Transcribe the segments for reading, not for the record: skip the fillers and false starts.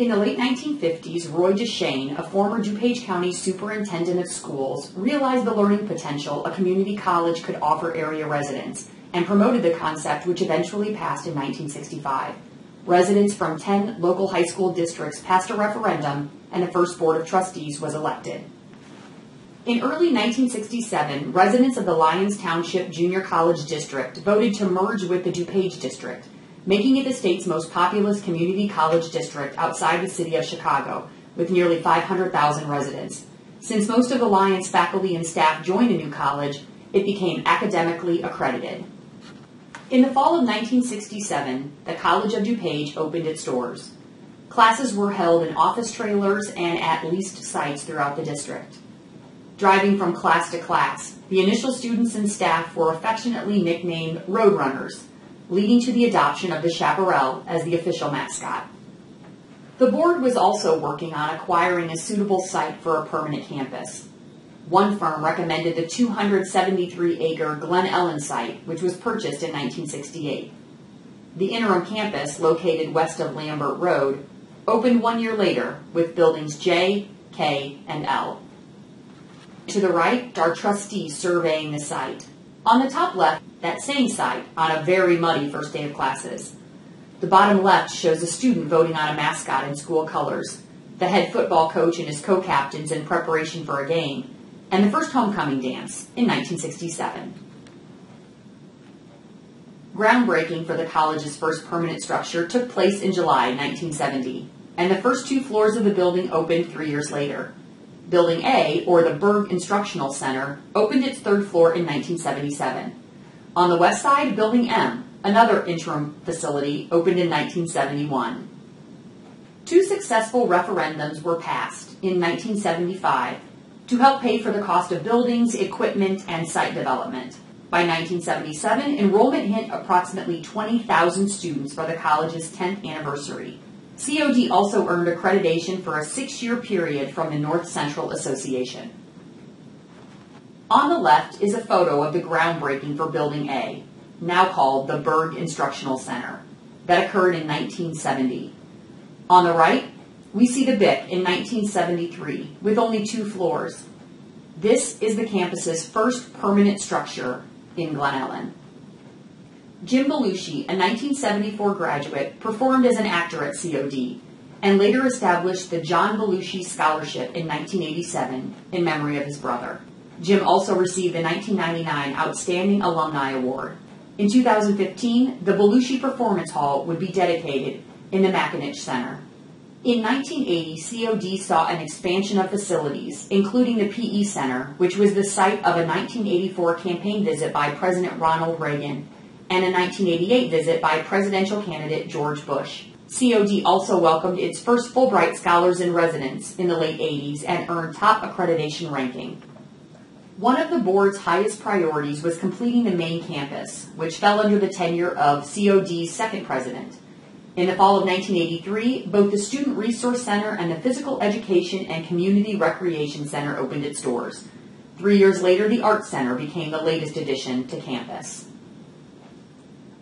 In the late 1950s, Roy Deschênes, a former DuPage County superintendent of schools, realized the learning potential a community college could offer area residents and promoted the concept, which eventually passed in 1965. Residents from 10 local high school districts passed a referendum, and the first board of trustees was elected. In early 1967, residents of the Lyons Township Junior College District voted to merge with the DuPage District, making it the state's most populous community college district outside the city of Chicago, with nearly 500,000 residents. Since most of the Lyons faculty and staff joined a new college, it became academically accredited. In the fall of 1967, the College of DuPage opened its doors. Classes were held in office trailers and at leased sites throughout the district. Driving from class to class, the initial students and staff were affectionately nicknamed Roadrunners, leading to the adoption of the chaparral as the official mascot. The board was also working on acquiring a suitable site for a permanent campus. One firm recommended the 273-acre Glen Ellen site, which was purchased in 1968. The interim campus, located west of Lambert Road, opened 1 year later with buildings J, K, and L. To the right are trustees surveying the site. On the top left, that same site on a very muddy first day of classes. The bottom left shows a student voting on a mascot in school colors, the head football coach and his co-captains in preparation for a game, and the first homecoming dance in 1967. Groundbreaking for the college's first permanent structure took place in July 1970, and the first 2 floors of the building opened 3 years later. Building A, or the Berg Instructional Center, opened its 3rd floor in 1977. On the west side, Building M, another interim facility, opened in 1971. 2 successful referendums were passed in 1975 to help pay for the cost of buildings, equipment, and site development. By 1977, enrollment hit approximately 20,000 students for the college's 10th anniversary. COD also earned accreditation for a 6-year period from the North Central Association. On the left is a photo of the groundbreaking for Building A, now called the Berg Instructional Center, that occurred in 1970. On the right, we see the BIC in 1973, with only 2 floors. This is the campus's first permanent structure in Glen Ellen. Jim Belushi, a 1974 graduate, performed as an actor at COD, and later established the John Belushi Scholarship in 1987 in memory of his brother. Jim also received the 1999 Outstanding Alumni Award. In 2015, the Belushi Performance Hall would be dedicated in the Mackinac Center. In 1980, COD saw an expansion of facilities, including the PE Center, which was the site of a 1984 campaign visit by President Ronald Reagan and a 1988 visit by presidential candidate George Bush. COD also welcomed its first Fulbright Scholars in Residence in the late 80s and earned top accreditation ranking. One of the board's highest priorities was completing the main campus, which fell under the tenure of COD's second president. In the fall of 1983, both the Student Resource Center and the Physical Education and Community Recreation Center opened its doors. 3 years later, the Arts Center became the latest addition to campus.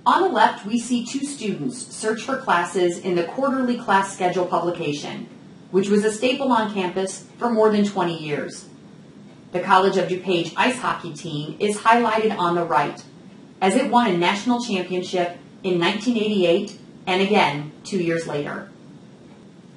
On the left, we see 2 students search for classes in the quarterly class schedule publication, which was a staple on campus for more than 20 years. The College of DuPage ice hockey team is highlighted on the right, as it won a national championship in 1988 and again 2 years later.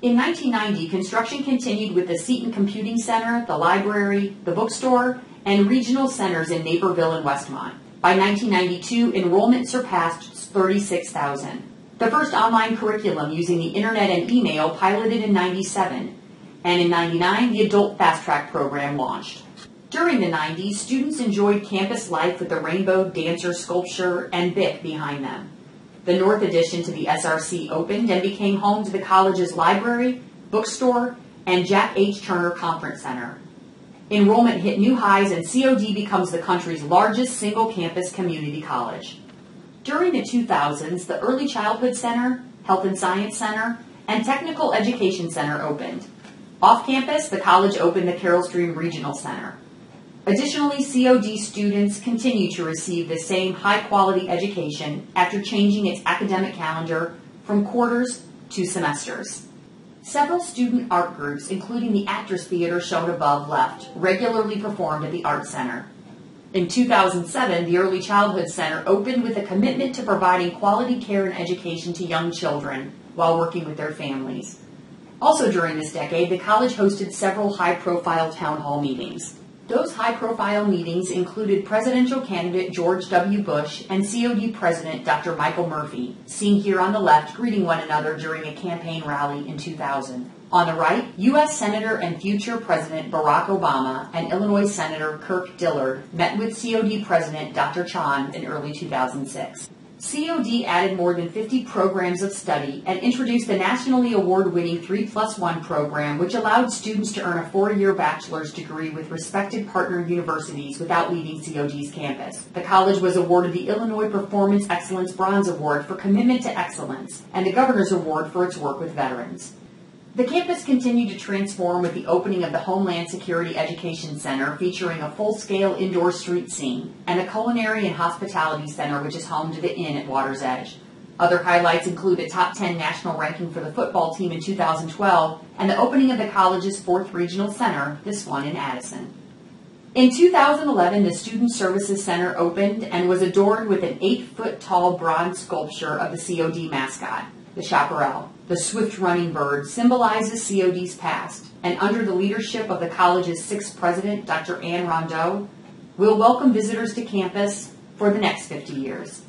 In 1990, construction continued with the Seton Computing Center, the library, the bookstore, and regional centers in Naperville and Westmont. By 1992, enrollment surpassed 36,000. The first online curriculum using the internet and email piloted in 97, and in 99, the Adult Fast Track program launched. During the 90s, students enjoyed campus life with the Rainbow Dancer sculpture and BIC behind them. The North addition to the SRC opened and became home to the college's library, bookstore, and Jack H. Turner Conference Center. Enrollment hit new highs and COD becomes the country's largest single-campus community college. During the 2000s, the Early Childhood Center, Health and Science Center, and Technical Education Center opened. Off-campus, the college opened the Carroll Stream Regional Center. Additionally, COD students continue to receive the same high-quality education after changing its academic calendar from quarters to semesters. Several student art groups, including the Actors Theater shown above left, regularly performed at the Art Center. In 2007, the Early Childhood Center opened with a commitment to providing quality care and education to young children while working with their families. Also during this decade, the college hosted several high-profile town hall meetings. Those high-profile meetings included presidential candidate George W. Bush and COD President Dr. Michael Murphy, seen here on the left greeting one another during a campaign rally in 2000. On the right, U.S. Senator and future President Barack Obama and Illinois Senator Kirk Dillard met with COD President Dr. Chan in early 2006. COD added more than 50 programs of study and introduced the nationally award-winning 3+1 program, which allowed students to earn a 4-year bachelor's degree with respected partner universities without leaving COD's campus. The college was awarded the Illinois Performance Excellence Bronze Award for commitment to excellence and the Governor's Award for its work with veterans. The campus continued to transform with the opening of the Homeland Security Education Center, featuring a full-scale indoor street scene, and a culinary and hospitality center, which is home to the Inn at Water's Edge. Other highlights include a top 10 national ranking for the football team in 2012, and the opening of the college's 4th regional center, this one in Addison. In 2011, the Student Services Center opened and was adorned with an 8-foot-tall bronze sculpture of the COD mascot, the chaparral. The swift-running bird symbolizes COD's past, and under the leadership of the college's 6th president, Dr. Anne Rondeau, we'll welcome visitors to campus for the next 50 years.